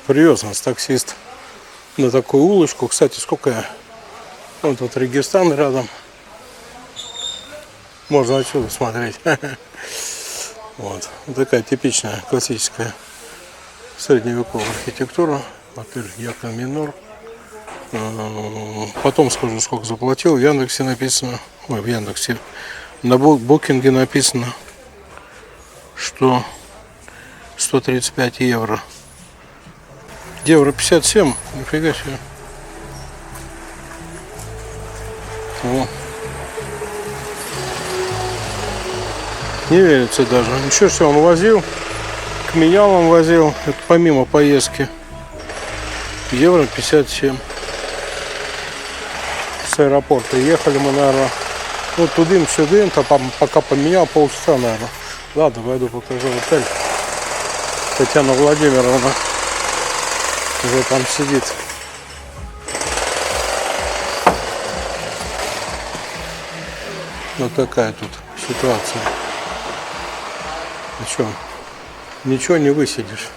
Привез нас таксист на такую улочку. Кстати, сколько я... Вот тут Регистан рядом. Можно отсюда смотреть. Вот. Такая типичная классическая средневековая архитектура. Отель Якон Минор. Потом скажу, сколько заплатил. В Яндексе написано. Ой, в Яндексе. На букинге написано, что 135 евро. Евро 57. Нифига себе. О. Не верится даже. Ничего себе он возил. К менялам возил. Это помимо поездки. Евро 57. С аэропорта ехали мы, наверное, ну тудым-сюдым, пока поменял полчаса, наверное. Ладно, пойду покажу отель. Татьяна Владимировна уже там сидит. Вот такая тут ситуация. Ну что, ничего не высидишь.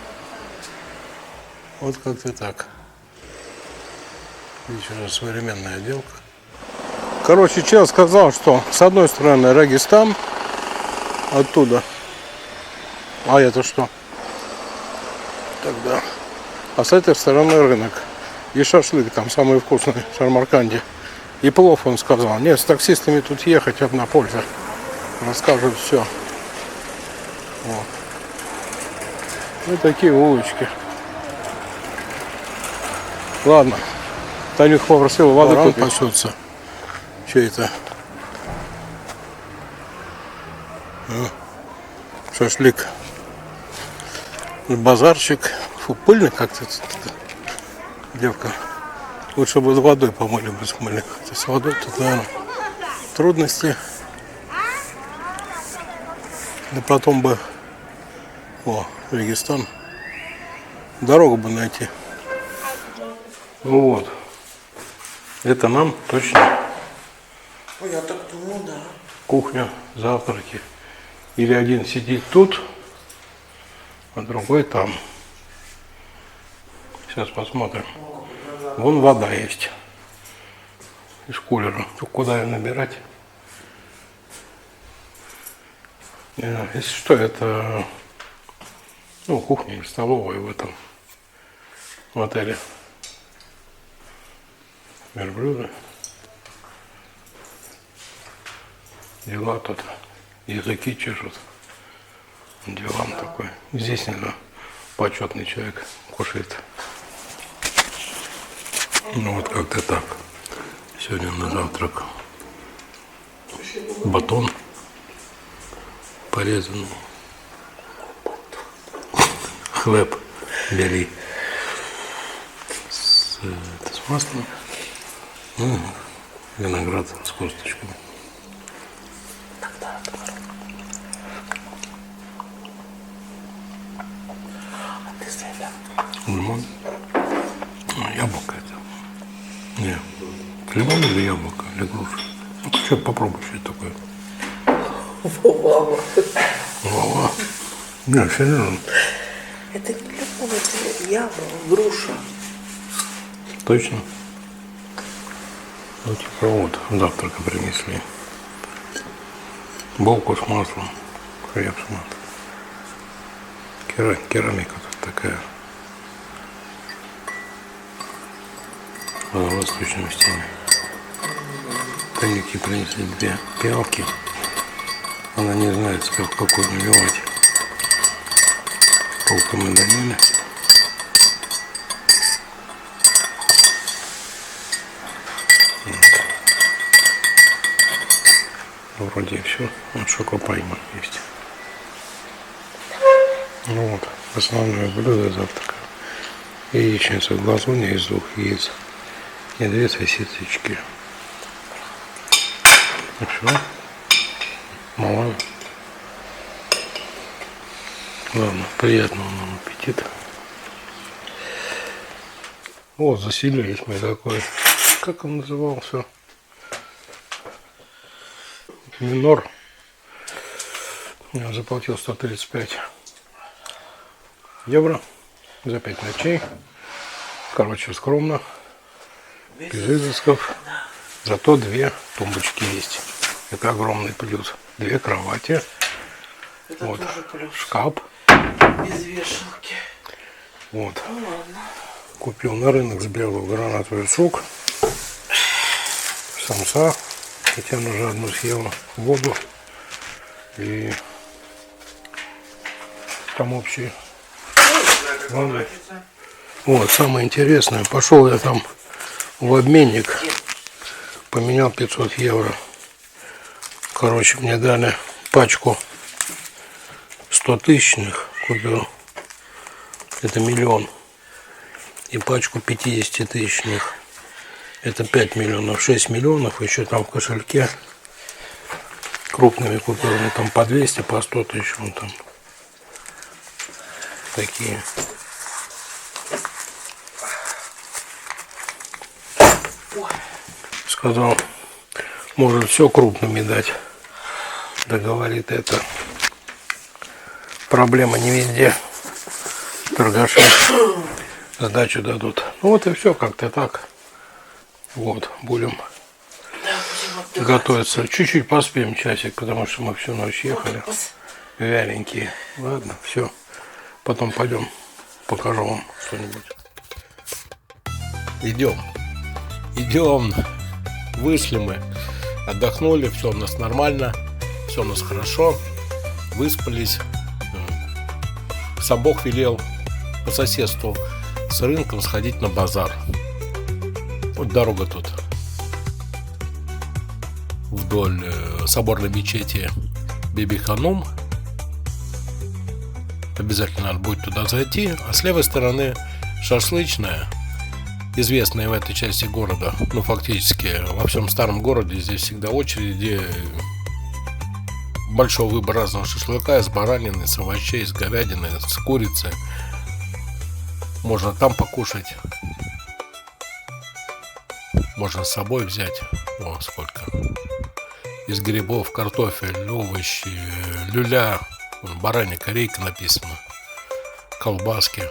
Вот как-то так. Здесь уже современная отделка. Короче, чел сказал, что с одной стороны Регистан, оттуда. А это что? Тогда. А с этой стороны рынок. И шашлык там самый вкусный в Самарканде. И плов, он сказал. Нет, с таксистами тут ехать одна польза. Расскажут все. Вот. Вот такие улочки. Ладно. Танюх попросил воды купить. Пасется. Что это? Шашлык. Базарчик. Фу, пыльный как-то. Девка. Лучше бы с водой помыли бы смыли. С водой тут, наверное, трудности. Да потом бы... О, Регистан. Дорогу бы найти. Ну вот. Это нам точно. Ой, я так думал, да. Кухня, завтраки. Или один сидит тут, а другой там. Сейчас посмотрим. Вон вода есть. Из кулера. Тут куда ее набирать? Если что, это ну, кухня или столовая в этом в отеле. Верблюды. Дела тут. Языки чешут. Диван такой. Здесь, наверное, почетный человек кушает. Ну вот как-то так. Сегодня на завтрак батон порезанный. Хлеб бери с маслом. Виноград с косточками. Лимон. Яблоко это. Не. Лимон или яблоко, или груша. Ну что, попробуй, что это такое. Вова. Вова. Не, серьезно. Это не лимон, это яблоко, груша. Точно? Ну типа вот, завтрака принесли. Булку с маслом, хлеб с маслом. Керамика тут такая. В восточном стиле. Коньяки принесли 2 пиалки. Она не знает, как какой наливать. Толком мы доели. Вот. Вроде все. Вот шокопайма есть. Ну вот, основное блюдо завтрака. Яичница в глазуни из 2 яиц. И 2 сосисочки. Ну все. Мало. Ладно, приятного нам аппетита. Вот, заселились мы такой. Как он назывался? Минор. Я заплатил 135 евро. за 5 ночей. Короче, скромно, без изысков. Зато 2 тумбочки есть. Это огромный плюс. 2 кровати. Это Вот. тоже плюс. Шкаф. Без вешалки. Вот. Ну ладно. Купил на рынок, сбегал в гранатовый сук. Самса. Хотя уже одну съела. Воду. И там общий. Ладно. Вот, самое интересное. Пошел я там в обменник. Поменял 500 евро. Короче, мне дали пачку 100-тысячных. Купил. Это 1 миллион. И пачку 50-тысячных. Это 5 миллионов. 6 миллионов. Еще там в кошельке крупными купюрами. Там по 200, по 100 тысяч. Вон там. Такие. Сказал, может все крупными дать. Да говорит, это проблема не везде. Торгаши сдачу дадут. Ну вот и все, как-то так. Вот, будем готовиться. Чуть-чуть поспим часик, потому что мы всю ночь ехали. Вяленькие. Ладно, все. Потом пойдем, покажу вам что-нибудь. Идем. Вышли мы, отдохнули, все у нас нормально, все у нас хорошо, выспались. Сам Бог велел по соседству с рынком сходить на базар. Вот дорога тут вдоль соборной мечети Биби-Ханум. Обязательно надо будет туда зайти. А с левой стороны шашлычная, известная в этой части города. Ну, фактически во всем старом городе здесь всегда очереди. Большой выбор разного шашлыка из баранины, с овощей, с говядины, с курицы. Можно там покушать. Можно с собой взять. О, сколько. Из грибов, картофель, овощи, люля, баранья корейка написано, колбаски.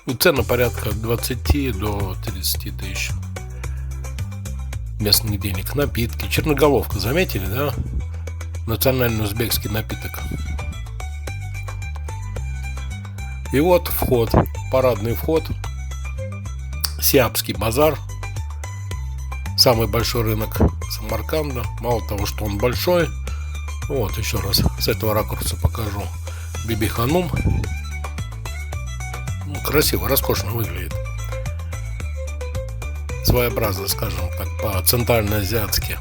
Ну, цены порядка от 20 до 30 тысяч местных денег. Напитки. Черноголовка, заметили, да? Национальный узбекский напиток. И вот вход, парадный вход. Сиапский базар. Самый большой рынок Самарканда. Мало того, что он большой. Вот, еще раз с этого ракурса покажу. Биби-Ханум. Красиво, роскошно выглядит. Своеобразно, скажем так, по-центральноазиатски.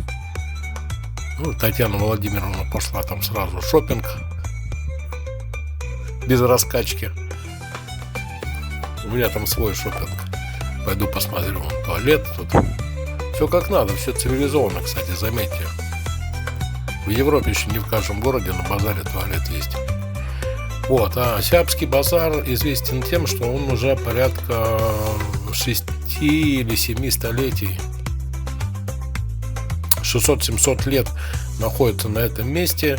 Ну, Татьяна Владимировна пошла там сразу шопинг. Без раскачки. У меня там свой шопинг. Пойду посмотрю. Туалет тут. Все как надо, все цивилизованно, кстати, заметьте. В Европе еще не в каждом городе на базаре туалет есть. Вот, а Сиапский базар известен тем, что он уже порядка 6 или 7 столетий, 600-700 лет находится на этом месте.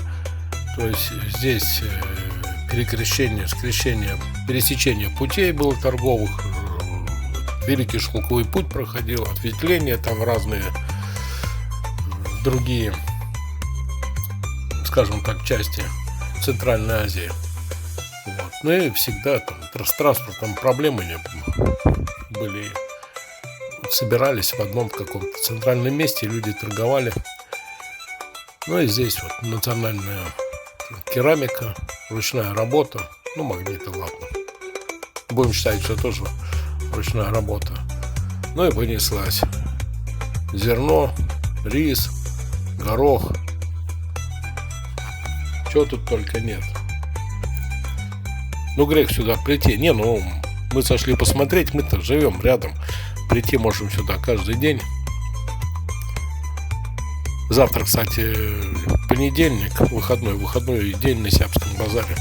То есть здесь пересечение путей было торговых, Великий шелковый путь проходил, ответвления там разные, другие, скажем так, части Центральной Азии. Вот. Ну и всегда там с транспортом проблемы не были. Собирались в одном каком-то центральном месте, люди торговали. Ну и здесь вот национальная керамика, ручная работа, ну магниты, ладно. Будем считать, что тоже ручная работа. Ну и понеслась. Зерно, рис, горох. Чего тут только нет. Ну, грех сюда прийти. Не, ну, мы сошли посмотреть, мы-то живем рядом. Прийти можем сюда каждый день. Завтра, кстати, понедельник, выходной день на Сиапском базаре.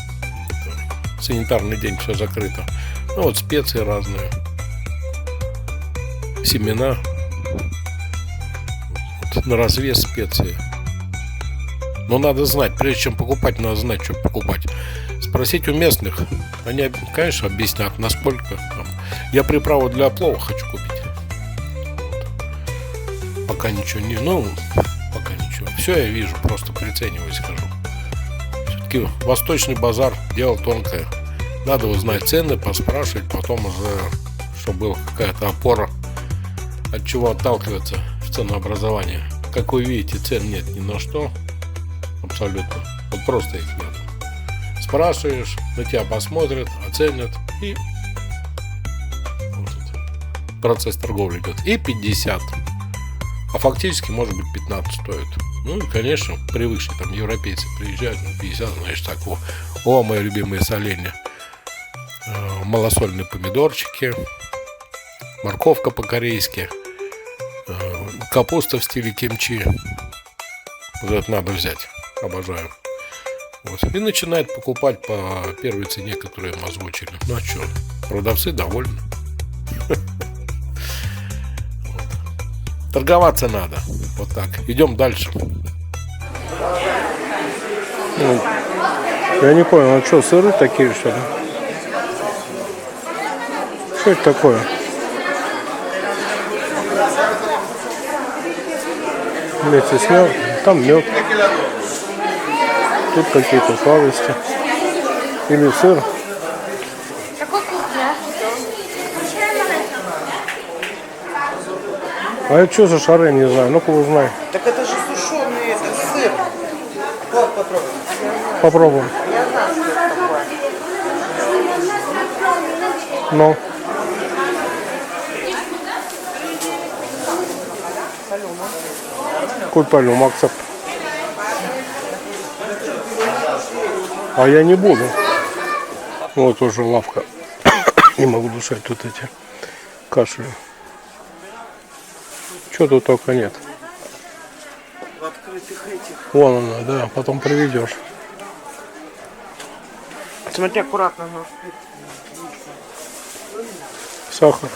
Санитарный день, все закрыто. Ну, вот специи разные. Семена. Вот, на развес специи. Но надо знать, прежде чем покупать, надо знать, что покупать. Спросить у местных. Они, конечно, объяснят, насколько там. Я приправу для плова хочу купить. Пока ничего не... Ну, пока ничего. Все я вижу, просто прицениваюсь, хожу. Все-таки восточный базар, дело тонкое. Надо узнать цены, поспрашивать, потом уже, чтобы была какая-то опора, от чего отталкиваться в ценообразовании. Как вы видите, цен нет ни на что. Абсолютно. Вот просто их нет. Спрашиваешь, на тебя посмотрят, оценят и вот этот процесс торговли идет. И 50. А фактически может быть 15 стоит. Ну и конечно, привыкшие там европейцы приезжают, ну 50, значит так, о, мои любимые соленья. Малосольные помидорчики, морковка по-корейски, капуста в стиле кимчи. Вот это надо взять. Обожаю. Вот. И начинает покупать по первой цене, которую им озвучили. Ну а что? Продавцы довольны. Торговаться надо. Вот так. Идем дальше. Я не понял, ну что, сыры такие, что ли? Что это такое? Вместе с мед. Там мед. Тут какие-то сладости. Или сыр. Какой кухня? А это что за шары, не знаю. Ну-ка узнай. Так это же сушеный сыр. Вот, попробуй. Попробуем. Я знаю, что это такое. Ну. Купили Макса. А я не буду. Вот уже лавка. Не могу дышать тут эти кашли. Что тут только нет. В открытых этих. Вон она, да, потом приведешь. Смотри, аккуратно. Но... Сахар.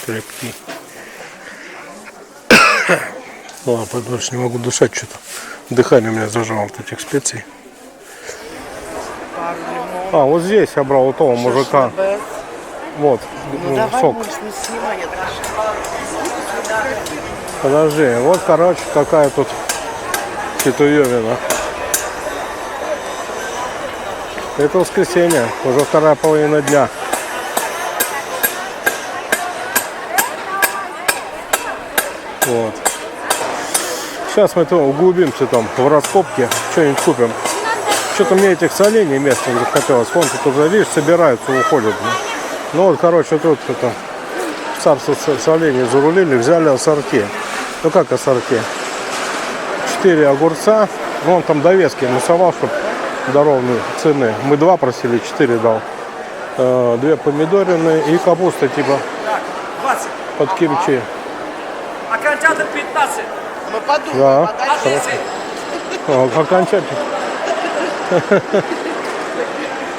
Крепкий. Ладно, больше не могу дышать что-то. Дыхание у меня зажало от этих специй. А, вот здесь я брал у того мужика. Вот, Ну давай, сок. муж, не снимай, я даже. Подожди, вот, короче, какая тут ситуевина. Это воскресенье, уже вторая половина дня. Вот. Сейчас мы там углубимся там в раскопки, что-нибудь купим. Что-то мне этих солений местных захотелось. Вон тут уже, видишь, собираются, уходят. Ну вот, короче, тут это царство солений зарулили, взяли ассорти. Ну как ассорти? 4 огурца. Вон там довески насовал, чтобы до ровной цены. Мы 2 просили, 4 дал. 2 помидорины и капуста типа 20. под кимчи. Окончательно 15. Мы подумаем, Да. а дальше... А 10. Окончательно.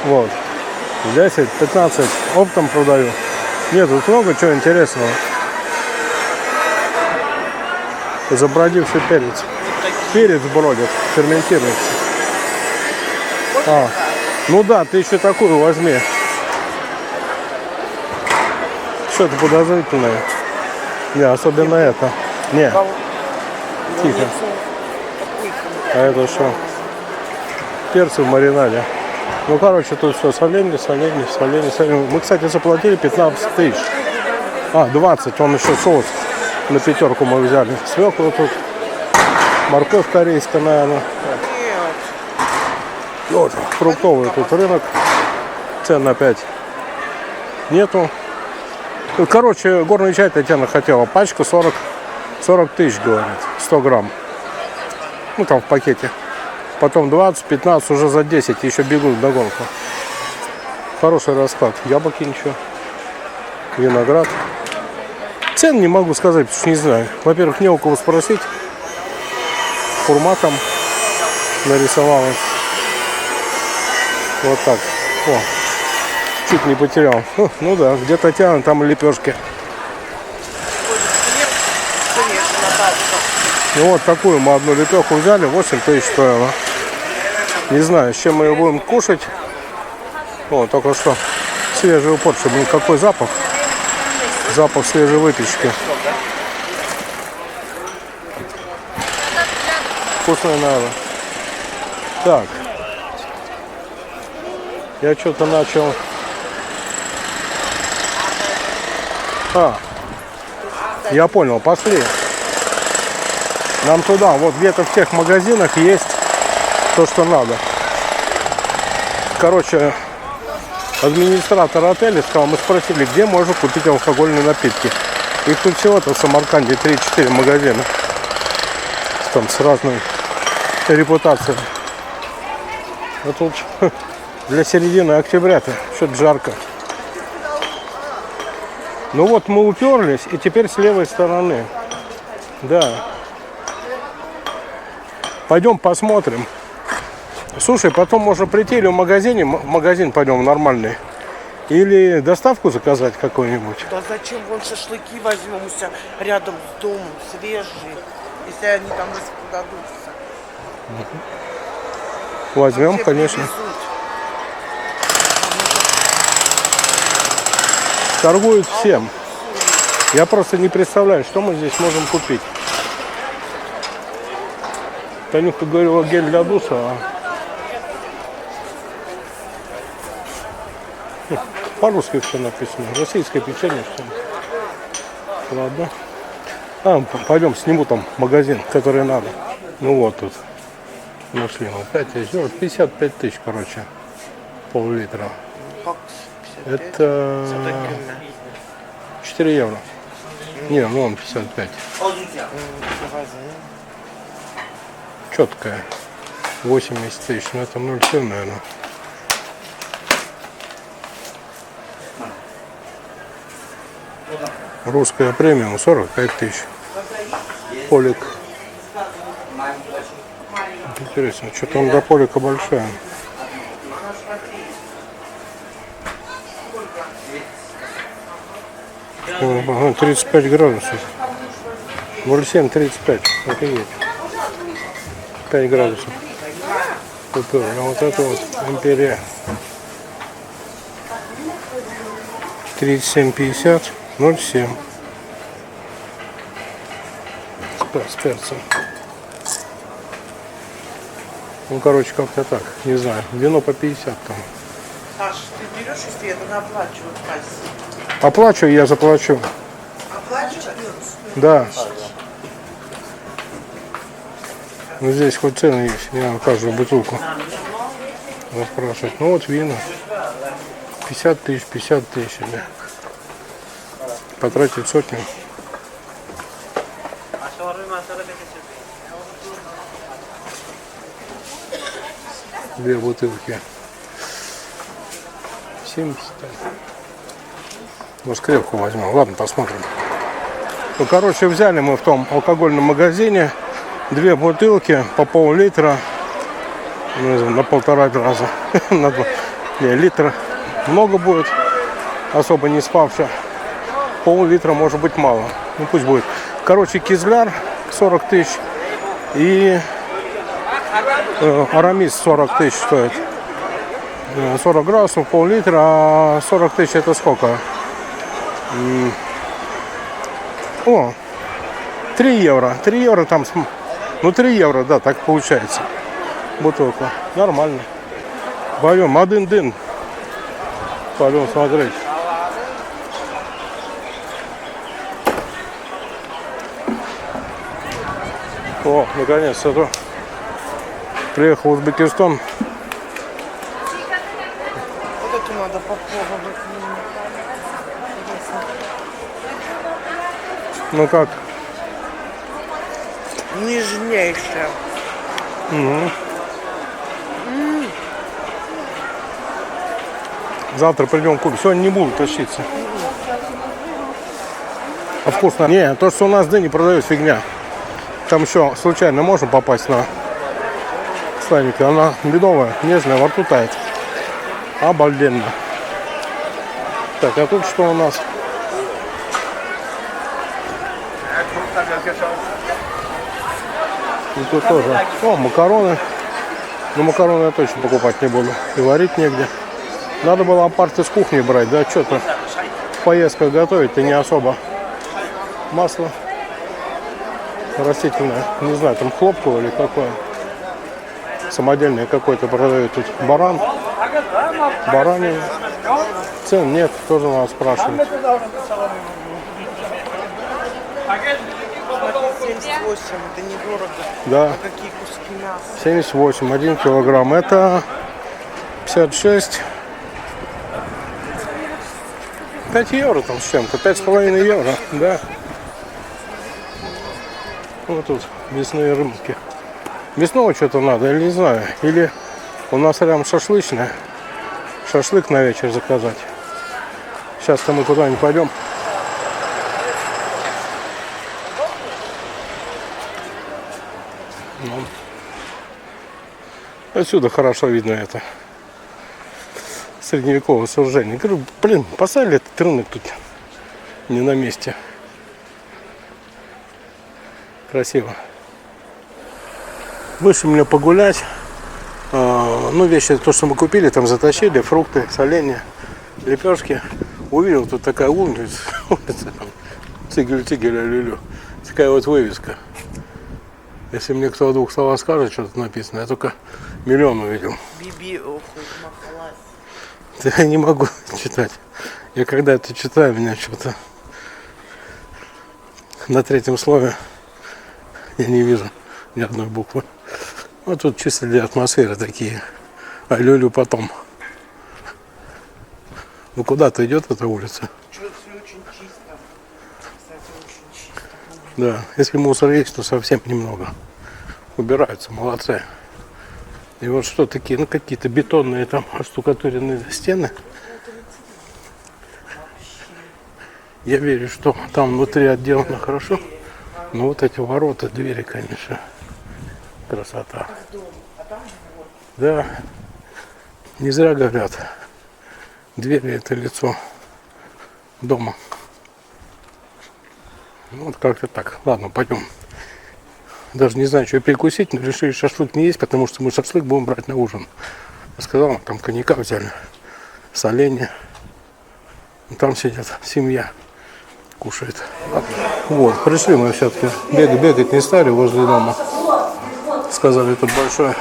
Вот. 10, 15 оптом продаю. Нет, тут много чего интересного. Забродивший перец. Перец бродит, ферментируется. А, ну да, ты еще такую возьми. Что-то подозрительное. Не, особенно это. Не. Тихо. А это что? Перцы в маринаде. Ну, короче, тут все соленье. Мы, кстати, заплатили 15 тысяч. А, 20. Он еще соус на 5 мы взяли. Свеклу тут. Морковь корейская, наверное. Вот, фруктовый тут рынок. Цен опять нету. Короче, горный чай Татьяна хотела. Пачку 40 тысяч, говорит. 100 грамм. Ну, там в пакете. Потом 20, 15, уже за 10. Еще бегут вдогонку. Хороший расклад. Яблоки ничего. Виноград. Цен не могу сказать, потому что не знаю. Во-первых, не у кого спросить. Хурма там нарисовалась. Вот так. О, чуть не потерял. Ну да, где Татьяна, там и лепешки. Конечно, на И вот такую мы одну лепеху взяли, 8 тысяч стоило. Не знаю, с чем мы ее будем кушать. О, только что свежий упорчик. Блин, какой запах. Запах свежей выпечки. Вкусная надо. Так. Я что-то начал... Я понял, пошли. Нам туда, вот где-то в тех магазинах есть то, что надо. Короче, администратор отеля сказал, мы спросили, где можно купить алкогольные напитки. Их тут всего-то в Самарканде 3-4 магазина. Там с разной репутацией. А тут для середины октября-то что-то жарко. Ну вот мы уперлись, и теперь с левой стороны. Да. Пойдем посмотрим. Слушай, потом можно прийти или в магазин пойдем нормальный. Или доставку заказать какую-нибудь. Да зачем? Вон шашлыки возьмем у себя рядом с домом, свежие. Если они там распродадутся. Возьмем, Вообще конечно. привезут. Торгуют всем. Я просто не представляю, что мы здесь можем купить. Танюха говорила, гель для душа. По-русски все написано. Российское печенье, что ли. Ладно. Пойдем сниму там магазин, который надо. Ну вот тут. Нашли. 5 тысяч. 55 тысяч, короче. Пол-литра. Это 4 евро. Не, ну он 55. Четкая. 80 тысяч. Ну это 0,7, наверное. Русская премиум 45 тысяч. Полик. Интересно, что-то он до полика большая. Ага, 35 градусов. 0,7, 35. Офигеть. 5 градусов. Купил. А вот это вот империя. 37,50. 0,7. С перцем. Ну, короче, как-то так. Не знаю. Вино по 50 там. Саш, ты берешь, если это наплачивают в кассе? Оплачу, я заплачу. Оплачивают? Да. Ну, здесь хоть цены есть. Я на каждую бутылку спрашивать. Ну, вот вина. 50 тысяч, 50 тысяч. Да. Потратить сотню. Две бутылки. 70. Может, крепкую возьмем. Ладно, посмотрим. Ну, короче, взяли мы в том алкогольном магазине 2 бутылки по пол-литра. Ну, на 1,5 раза. На 2. Не, литра много будет. Особо не спавшая. Пол-литра может быть мало. Ну, пусть будет. Короче, кизляр 40 тысяч. И арамис 40 тысяч стоит. 40 градусов, пол-литра, а 40 тысяч это сколько? О, 3 евро. 3 евро там, ну 3 евро, да, так получается. Бутылка. Нормально. Пойдем, один-дын. Пойдем смотреть. О, наконец-то. Приехал в Узбекистан. Вот это надо попробовать. Ну как? Нежнейшая. Угу. Завтра придем купить. Сегодня не буду тащиться. А вкусно? Не, то, что у нас в Дыне продают, фигня. Там еще случайно можно попасть на сладенький. Она медовая, нежная, во рту тает. Обалденно. Так, а тут что у нас? И тут тоже. О, макароны. Но макароны я точно покупать не буду. И варить негде. Надо было апарт из кухни брать, да, что-то в поездках готовить-то не особо. Масло растительное, не знаю, там хлопковое или какое. Самодельное какое-то продают тут. Баранина. Цен нет, тоже надо спрашивать. 78, это недорого. Да, А какие куски мяса? 78, 1 килограмм. Это 56. 5 евро там с чем-то, 5,5 евро, да. Вот тут мясные рынки. Мясного что-то надо, или не знаю. Или у нас рядом шашлычная. Шашлык на вечер заказать. Сейчас-то мы куда-нибудь пойдем. Отсюда хорошо видно это. Средневековое сооружение. Говорю, блин, поставили этот рынок тут не на месте. Красиво. Вышли мне погулять. Ну, вещи, то, что мы купили, там затащили, фрукты, соленья, лепешки. Увидел, тут такая улица, Цигель-Цигель-Алюлю. Такая вот вывеска. Если мне кто о двух словах скажет, что тут написано, я только миллион увидел. Биби, ох, махалась. Да я не могу читать. Я когда это читаю, меня что-то на третьем слове я не вижу ни одной буквы. Вот тут чисто для атмосферы такие. А люлю потом. Ну куда-то идет эта улица. Что-то очень чисто. Кстати, очень чисто. Да, если мусор есть, то совсем немного. Убираются, молодцы. И вот что такие, ну какие-то бетонные там оштукатуренные стены. Я верю, что там внутри отделано хорошо. Но вот эти ворота, двери, конечно, красота. Да, не зря говорят, двери это лицо дома. Ну, вот как-то так. Ладно, пойдем. Даже не знаю, что перекусить, но решили шашлык не есть, потому что мы шашлык будем брать на ужин. Я сказал, там коньяка взяли, соленья. Там сидят семья, кушает. Ладно. Вот, пришли мы все-таки. Бегать не стали возле дома. Сказали, тут большой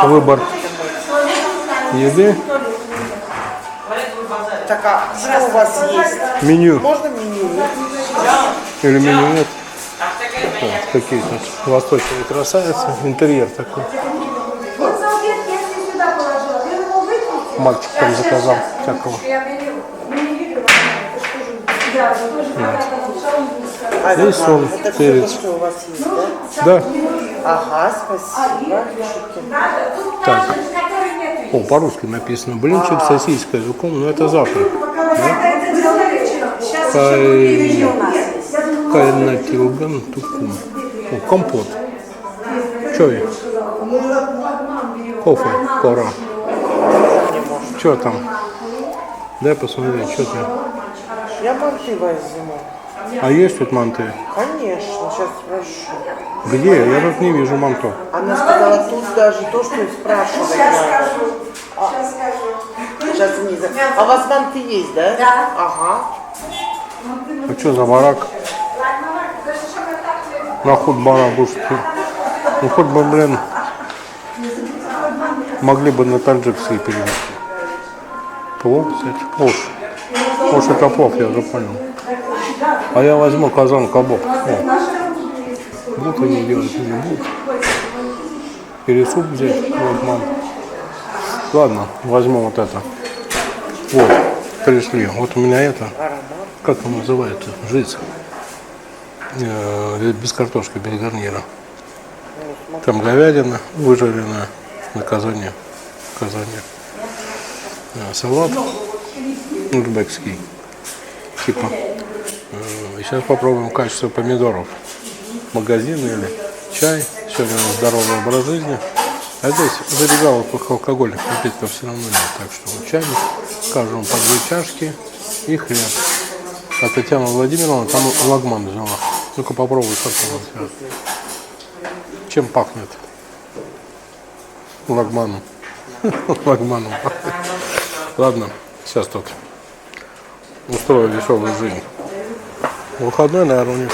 выбор еды. Так, а что у вас есть? Меню. Можно меню? Или меню нет. Вот, какие тут восточные красавицы. Интерьер такой. Мальчик там заказал всякого. Здесь соль, Это перец. все, что у вас есть, да? Да. Ага, спасибо. Так. О, по-русски написано. Блинчик, сосиска, жуком. Ну это завтрак. Да? Кайнатилган тукум. О, компот. Чой. Кофе. Кора. Что там? Дай посмотреть, что там. Я манты возьму. А есть тут манты? Конечно, сейчас спрошу. Где? Я тут не вижу манту. Она сказала, тут даже то, что спрашивать надо. Сейчас внизу. А у вас манты есть, да? Да. Ага. А что за барак? На ход барак уж. Ну хоть бы, блин, могли бы на таджикский перевести. Плов, кстати. Уж это плов, я уже понял. А я возьму казан кабоб. Будут они делать или не будут? Или суп взять? Вот, мам. Ладно, возьму вот это. Вот, пришли. Вот у меня это. Как он называется? Жиц. Без картошки, без гарнира. Там говядина выжаренная на казане. Салат узбекский. Типа. И сейчас попробуем качество помидоров. Магазин или чай. Сегодня у нас здоровый образ жизни. А здесь забегаловых алкогольных напитков все равно нет. Так что вот чайник, скажем, по 2 чашки и хлеб. А Татьяна Владимировна там лагман взяла. Ну-ка попробуй, как он. Чем пахнет? Лагманом. Лагманом пахнет. Ладно, сейчас тут устрою веселую жизнь. Выходной, наверное, у них.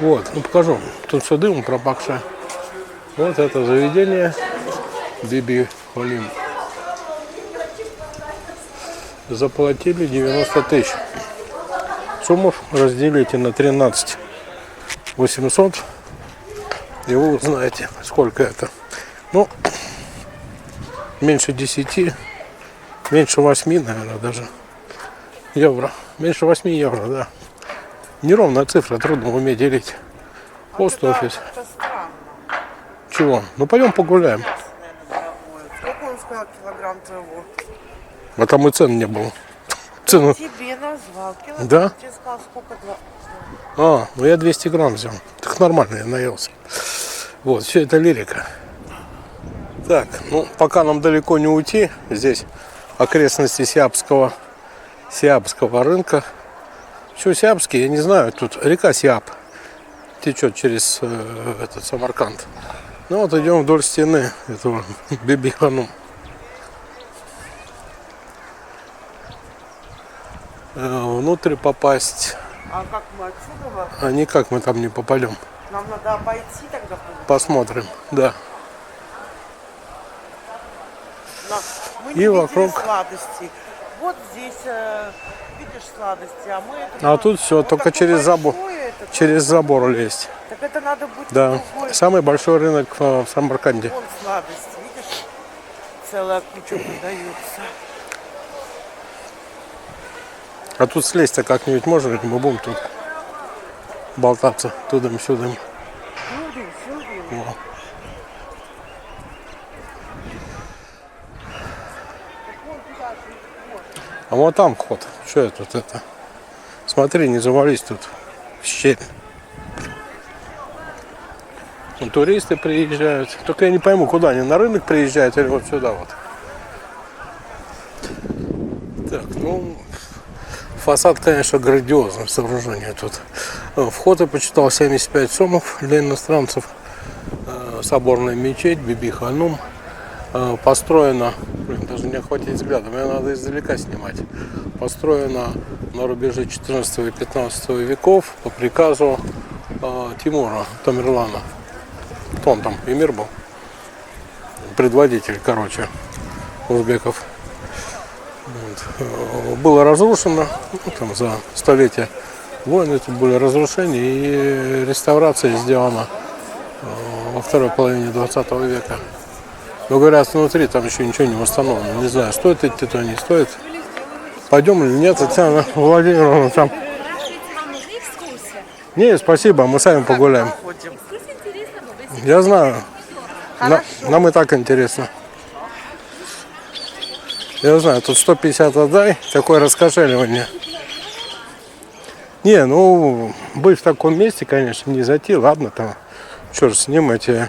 Вот, ну покажу. Тут все дымом пропахшее. Вот это заведение Биби Халим. Заплатили 90 тысяч. Сумму разделите на 13 800. И вы узнаете, сколько это. Ну, меньше 10, меньше 8, наверное, даже евро. Меньше 8 евро, да. Неровная цифра, трудно в уме делить. Пост-офис. Это странно. Чего? Ну пойдем погуляем. Сколько он сказал килограмм твоего? А там и цен не было. Цену. Тебе назвал. Килограмм. Да? Тебе сказал, сколько два. Ну я 200 грамм взял. Так нормально, я наелся. Вот, все это лирика. Так, ну пока нам далеко не уйти. Здесь окрестности Сиапского рынка. Что Сиапский, я не знаю. Тут река Сиап течет через этот Самарканд. Ну вот идем вдоль стены этого Биби Ханум. Внутрь попасть. А как мы отсюда? А никак мы там не попадем. Нам надо обойти тогда. Посмотрим, да. Мы И не видели вокруг. сладости. Вот здесь видишь сладости, а мы это. А тут все, вот только такой через забор. большой этот. Через забор лезть. Так это надо быть Да. другой. Самый большой рынок в Самарканде. Вон сладости, видишь? Целая куча продается. А тут слезть-то как-нибудь можно, или мы будем тут болтаться тудым-сюдым. Во. А вот там вход. Что это тут это? Смотри, не завались тут в щель. Вон туристы приезжают. Только я не пойму, куда они, на рынок приезжают или вот сюда вот. Так, ну, фасад, конечно, грандиозное сооружение тут. Вход я почитал 75 сомов для иностранцев. Соборная мечеть, Биби Ханум. Построена, даже не охватить взглядом, мне надо издалека снимать. Построена на рубеже 14 и 15 веков по приказу Тимура Тамерлана. Кто он там, эмир был? Предводитель, короче, узбеков. Вот. Было разрушено, ну, там, за столетия войны тут были разрушения, и реставрация сделана во второй половине 20 века. Но говорят, внутри там еще ничего не восстановлено. Не знаю, стоит идти туда, не стоит. Пойдем или нет, Татьяна Владимировна там. Вам нужна экскурсия? Не, спасибо, мы сами погуляем. Ходим. Экскурсия интересна, но вы Я знаю. Нам и так интересно. Я знаю, тут 150 отдай, такое раскошеливание. Не, ну, быть в таком месте, конечно, не зайти. Ладно, там, черт с ним, эти,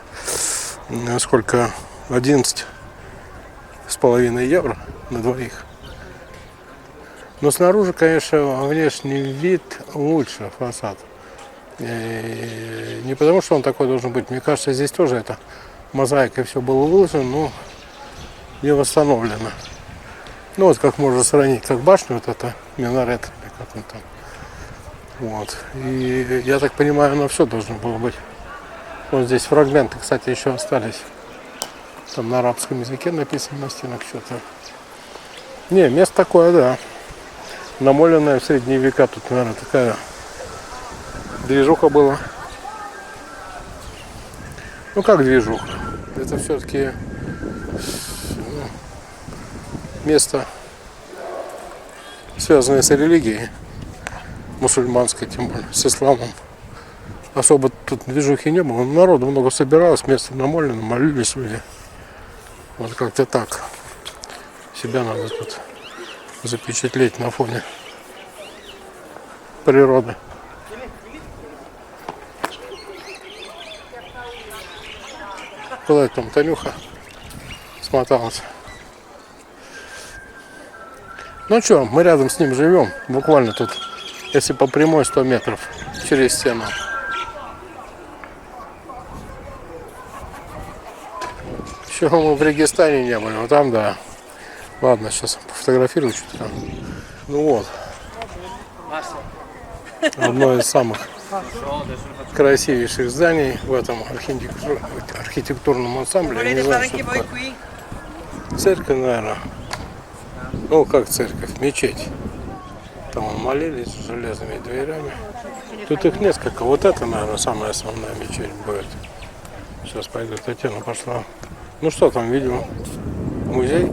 сколько, 11,5 евро на двоих. Но снаружи, конечно, внешний вид лучше, фасад. И не потому, что он такой должен быть. Мне кажется, здесь тоже это мозаикой все было выложено, но не восстановлено. Ну вот как можно сравнить, как башню, вот это минарет, или как он там. Вот. И я так понимаю, оно все должно было быть. Вот здесь фрагменты, кстати, еще остались. Там на арабском языке написано на стенах что-то. Не, место такое, да. Намоленное в средние века. Тут, наверное, такая движуха была. Ну как движуха? Это все-таки место, связанное с религией, мусульманской, тем более, с исламом. Особо тут движухи не было. Народу много собиралось, место намолено, молились люди. Вот как-то так. Себя надо тут запечатлеть на фоне природы. Куда там Танюха смоталась? Ну что, мы рядом с ним живем. Буквально тут, если по прямой, 100 метров через стену. Еще мы в Регистане не были, вот там да. Ладно, сейчас пофотографирую чуть там. Ну вот. Одно из самых красивейших зданий в этом архитектурном ансамбле. Я не знаю, что такое. Церковь, наверное. Ну, как церковь, мечеть. Там молились с железными дверями. Тут их несколько. Вот это, наверное, самая основная мечеть будет. Сейчас пойду. Татьяна пошла. Ну что там, видимо, музей.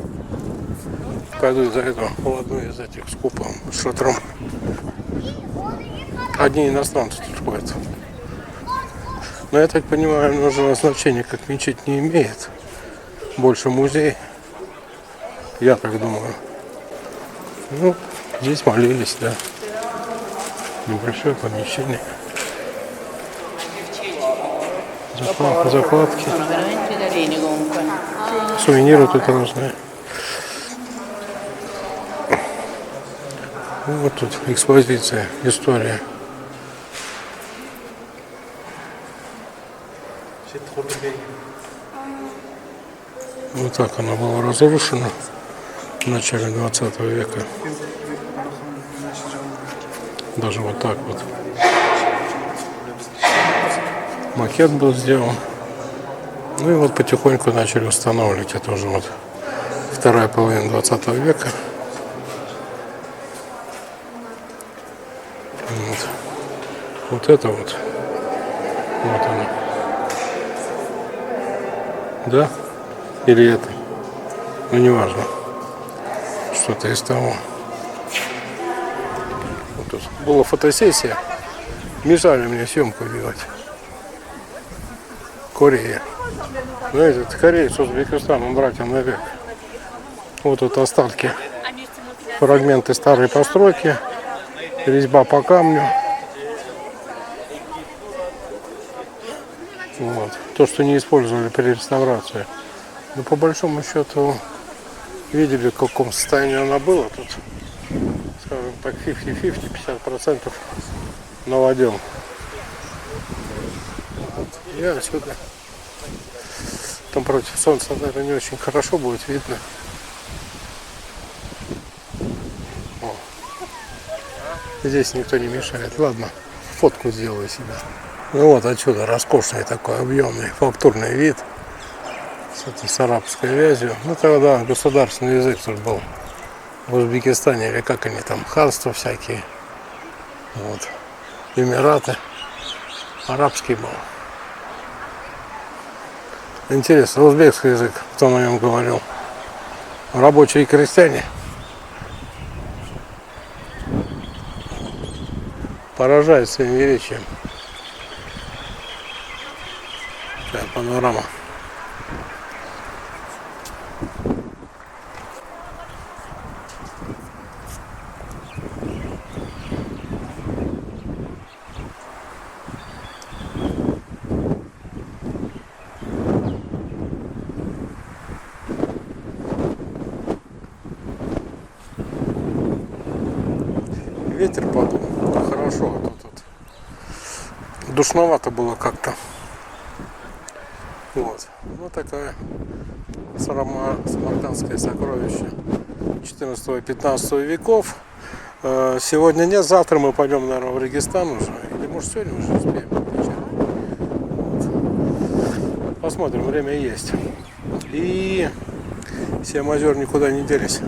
Пойду за это в одну из этих с куполом, с шатром. Одни иностранцы тут ходят. Но я так понимаю, нужного значения как мечеть не имеет. Больше музей. Я так думаю. Ну, здесь молились, да. Небольшое помещение. Закладки. Сувениры тут разные. Вот тут экспозиция, история. Вот так она была разрушена в начале 20 века. Даже вот так вот. Макет был сделан. Ну и вот потихоньку начали устанавливать. Это уже вот вторая половина 20 века. Вот это вот. Вот она. Да? Или это? Ну, не важно. Что-то из того. Вот тут была фотосессия. Мешали мне съемку делать. Корея. Знаете, это Корея с Узбекистаном, братья на век. Вот тут остатки. Фрагменты старой постройки. Резьба по камню. Вот. То, что не использовали при реставрации. Но по большому счету видели, в каком состоянии она была. Тут, скажем так, 50-50, 50% наводил. Вот. Я отсюда. Там против солнца, наверное, не очень хорошо будет видно. О. Здесь никто не мешает. Ладно, фотку сделаю себе. Ну вот отсюда роскошный такой объемный фактурный вид с этой с арабской вязью. Ну тогда государственный язык тут был в Узбекистане, или как они там, ханства всякие, вот, Эмираты, арабский был. Интересно, узбекский язык, кто на нем говорил? Рабочие и крестьяне. Поражает своим величием. Панорама. Ветер подул, хорошо, а тут душновато было как-то. Вот. Ну такая самаркандское сокровище 14-15 веков. Сегодня нет, завтра мы пойдем, наверное, в Регистан уже. Или может сегодня уже успеем вечером. Вот. Посмотрим, время есть. И 7 озер никуда не делись.